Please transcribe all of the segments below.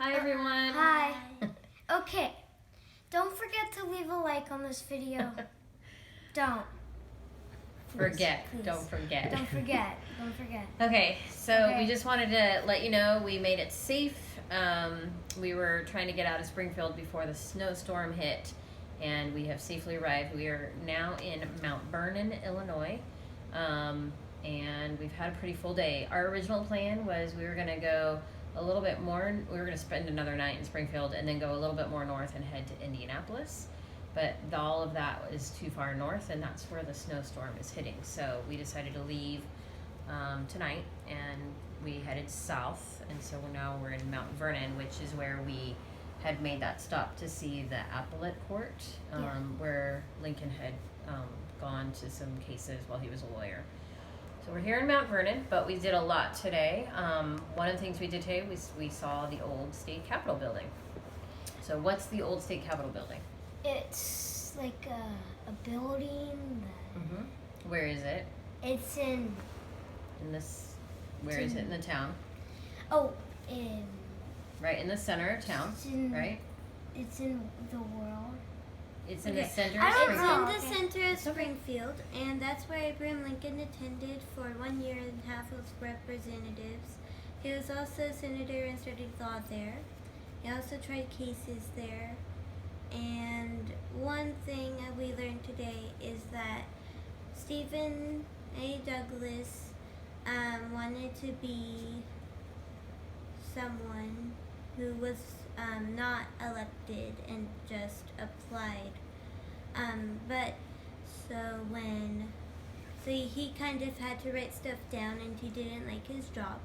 Hi everyone. Hi. Okay, don't forget to leave a like on this video. Don't. Forget. Please. Don't forget. Don't forget. Don't forget. Okay, so Okay. we just wanted to let you know we made it safe. We were trying to get out of Springfield before the snowstorm hit, and we have safely arrived. We are now in Mt Vernon, Illinois, and we've had a pretty full day. Our original plan was we were going to go a little bit more. We were going to spend another night in Springfield and then go a little bit more north and head to Indianapolis. But all of that is too far north, and that's where the snowstorm is hitting. So we decided to leave tonight, and we headed south. And so we're in Mt Vernon, which is where we had made that stop to see the appellate court, where Lincoln had gone to some cases while he was a lawyer. So we're here in Mt Vernon, but we did a lot today. One of the things we did today was we saw the old state capitol building. So what's the old state capitol building? It's like a building that... Mm-hmm. Where is it? It's in... Where is it in the town? Oh, right in the center of town, right? It's in the world. It's in the center of It's Springfield. in the center of Springfield, and that's where Abraham Lincoln attended for 1 year in House of Representatives. He was also a senator and studied law there. He also tried cases there. And one thing that we learned today is that Stephen A. Douglas wanted to be someone who was not elected and just applied. So he kind of had to write stuff down, and he didn't like his job.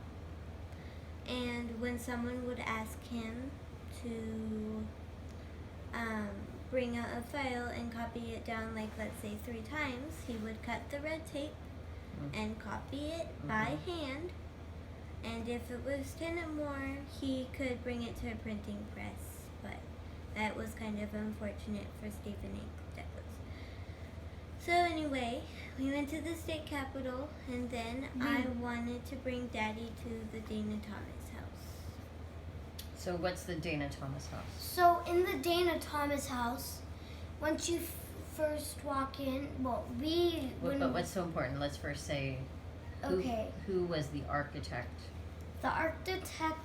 And when someone would ask him to bring out a file and copy it down, like let's say 3 times, he would cut the red tape and copy it by hand. And if it was 10 or more, he could bring it to a printing press. But that was kind of unfortunate for Stephen A. Douglas. So anyway, we went to the state capitol, and then I wanted to bring Daddy to the Dana Thomas house. So what's the Dana Thomas house? So in the Dana Thomas house, once you first walk in, But what's so important? Let's first say who was the architect? The architect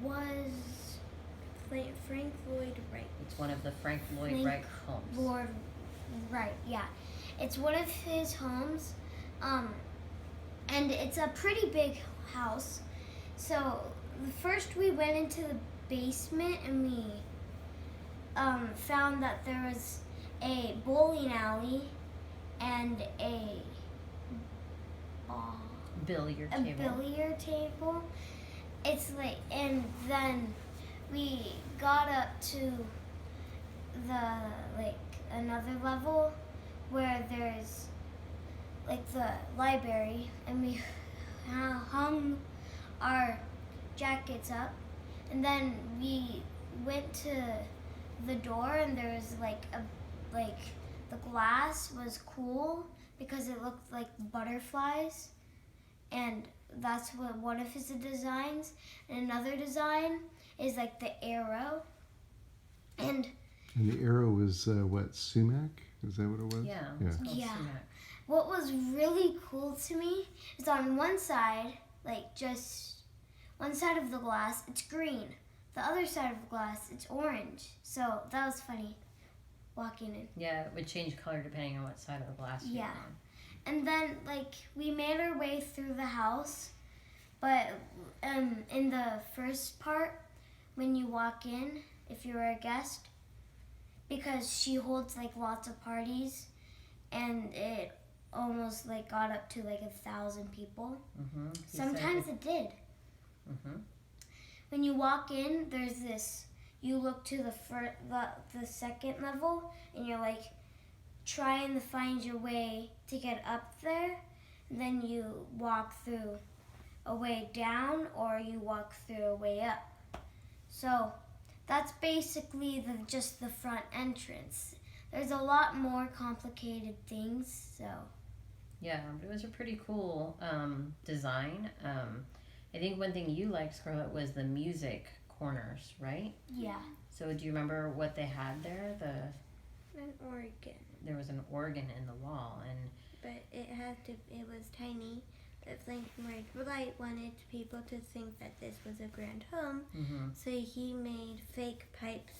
was Frank Lloyd Wright. It's one of the Frank Lloyd Wright homes. Lloyd Wright, yeah. It's one of his homes, and it's a pretty big house. So first we went into the basement, and we found that there was a bowling alley and a billiard table. It's like, and then we got up to another level where there's like the library, and we hung our jackets up, and then we went to the door, and there was the glass was cool because it looked like butterflies, and that's what one of his designs. And another design is like the arrow, and the arrow was what, sumac? Is that what it was? Yeah. It's called sumac. What was really cool to me is on one side, like just one side of the glass, it's green. The other side of the glass, it's orange. So that was funny, walking in. Yeah, it would change color depending on what side of the glass you were on. And then we made our way through the house, but in the first part, when you walk in, if you're a guest, because she holds lots of parties, and it almost got up to 1,000 people. Sometimes it did. When you walk in, there's this. You look to the second level, and you're trying to find your way to get up there. And then you walk through a way down, or you walk through a way up. So that's basically just the front entrance. There's a lot more complicated things, so. Yeah, but it was a pretty cool design. I think one thing you liked, Scarlett, was the music corners, right? Yeah. So do you remember what they had there? An organ. There was an organ in the wall, and But it was tiny. But Frank Lloyd Wright wanted people to think that this was a grand home, so he made fake pipes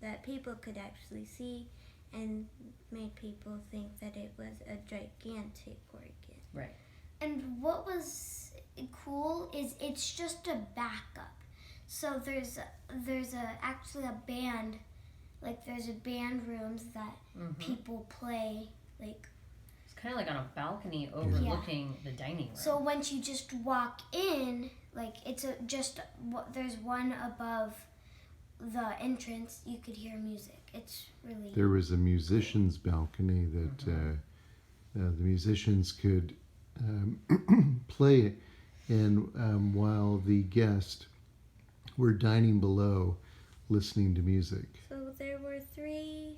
that people could actually see, and made people think that it was a gigantic organ. right. And what was cool is it's just a backup. So there's actually a band, like there's a band rooms that people play, like. It's kind of like on a balcony overlooking the dining room. So once you just walk in, like there's one above the entrance. You could hear music. It's really. There was a musician's balcony that the musicians could play in while the guests were dining below, listening to music. So there were 3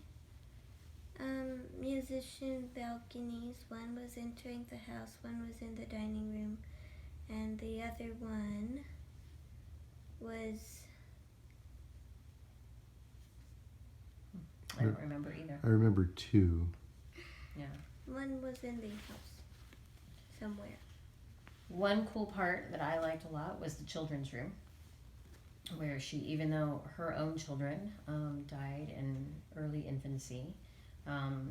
musician balconies. One was entering the house, one was in the dining room, and the other one was... I don't remember either. I remember 2. Yeah. One was in the house somewhere. One cool part that I liked a lot was the children's room, where she, even though her own children died in early infancy,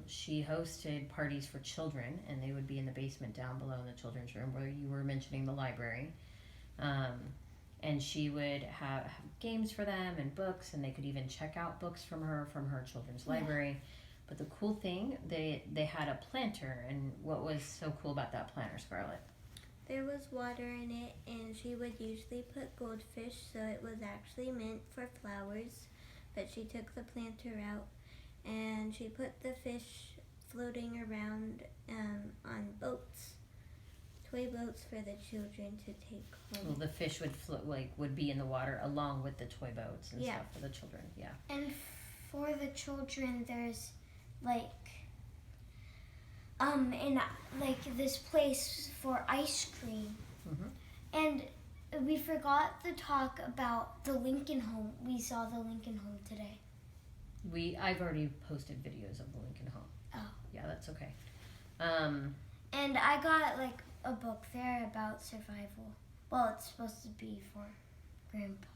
she hosted parties for children, and they would be in the basement down below in the children's room, where you were mentioning the library. And she would have games for them and books, and they could even check out books from her children's library. But the cool thing, they had a planter, and what was so cool about that planter, Scarlett? There was water in it, and she would usually put goldfish, so it was actually meant for flowers. But she took the planter out, and she put the fish floating around on boats, toy boats for the children to take home. Well, the fish would float, would be in the water along with the toy boats and Yeah. stuff for the children. Yeah. And for the children, there's like in like this place for ice cream. And we forgot to talk about the Lincoln Home. We saw the Lincoln Home today. I've already posted videos of the Lincoln Home. Oh. Yeah, that's okay. And I got like a book there about survival. Well, it's supposed to be for Grandpa.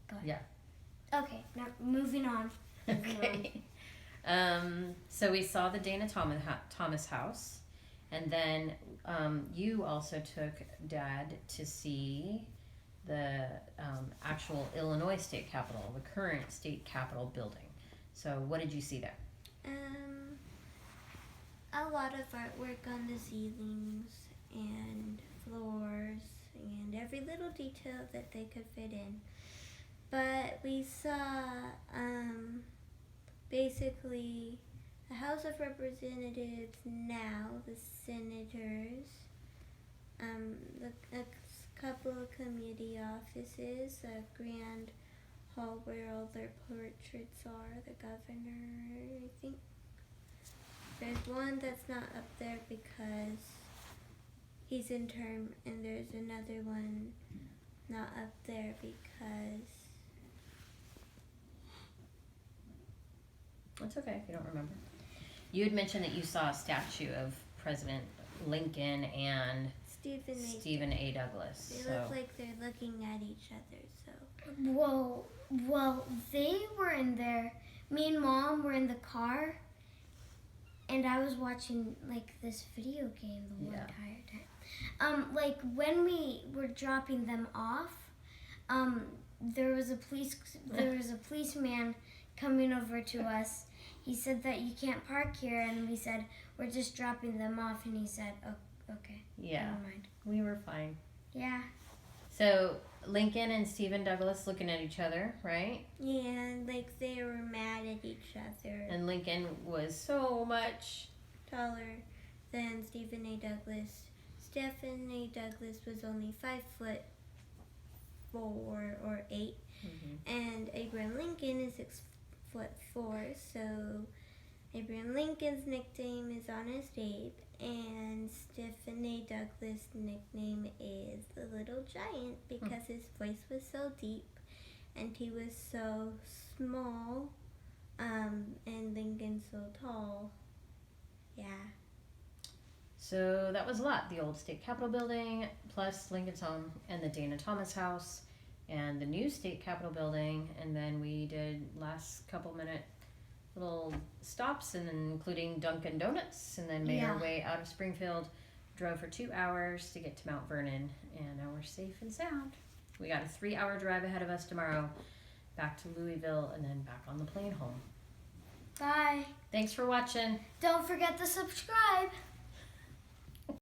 But Yeah. Okay, now moving on. Okay. So we saw the Dana Thomas house, and then you also took Dad to see the actual Illinois state capitol, the current state capitol building. So what did you see there? A lot of artwork on the ceilings and floors and every little detail that they could fit in. But we saw basically the House of Representatives now, the senators, a couple of committee offices, a grand hall where all their portraits are, the governor, I think. There's one that's not up there because he's in term, and there's another one not up there because... It's okay if you don't remember. You had mentioned that you saw a statue of President Lincoln and Stephen A. Douglas. They look like they're looking at each other, so... Well, they were in there. Me and Mom were in the car, and I was watching like this video game the whole entire time. Like when we were dropping them off, there was a policeman coming over to us. He said that you can't park here, and we said we're just dropping them off, and he said, "Oh, okay, yeah, never mind." We were fine. Yeah. So Lincoln and Stephen Douglas looking at each other, right? Yeah, like they were mad at each other. And Lincoln was so much taller than Stephen A. Douglas. Stephen A. Douglas was only 5'4" or 8, and Abraham Lincoln is 6'4", so Abraham Lincoln's nickname is Honest Abe, and Stephen A. Douglas' nickname is the Little Giant because his voice was so deep and he was so small, and Lincoln so tall. Yeah. So that was a lot. The old state capitol building, plus Lincoln's home, and the Dana Thomas house, and the new state capitol building. And then we did last couple minute little stops, and then including Dunkin' Donuts, and then made our way out of Springfield. Drove for 2 hours to get to Mount Vernon, and now we're safe and sound. We got a 3-hour drive ahead of us tomorrow, back to Louisville, and then back on the plane home. Bye. Thanks for watching. Don't forget to subscribe.